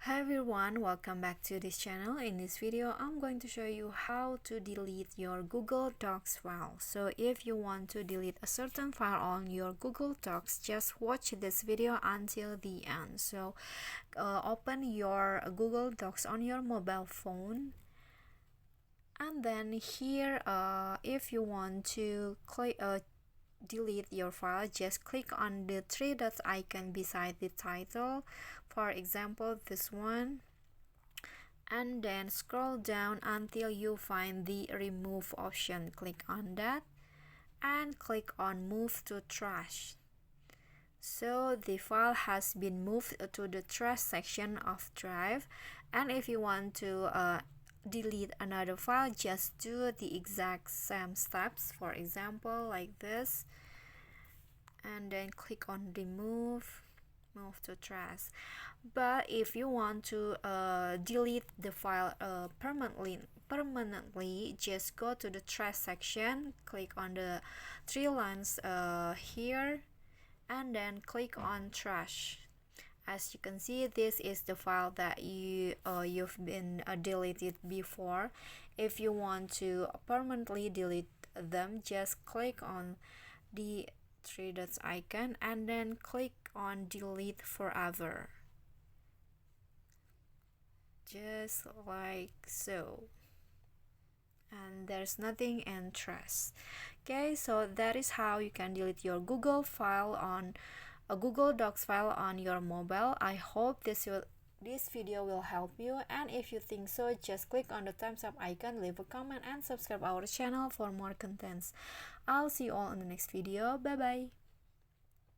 Hi everyone, welcome back to this channel. In this video, I'm going to show you how to delete your Google Docs file. So if you want to delete a certain file on your Google Docs, just watch this video until the end. So open your Google Docs on your mobile phone. And then here, if you want to delete your file, just click on the three dots icon beside the title, for example this one, and then scroll down until you find the remove option. Click on that and click on move to trash. So the file has been moved to the trash section of Drive, and if you want to delete another file, just do the exact same steps, for example like this, and then click on remove, move to trash. But if you want to delete the file permanently, just go to the trash section, click on the three lines here, and then click on trash. As you can see, this is the file that you've been deleted before. If you want to permanently delete them, just click on the three dots icon and then click on delete forever, just like so, and there's nothing in trash. Okay, so that is how you can delete your Google file on a Google Docs file on your mobile. I hope this video will help you, and if you think so, just click on the thumbs up icon, leave a comment, and subscribe our channel for more contents. I'll see you all in the next video. Bye bye.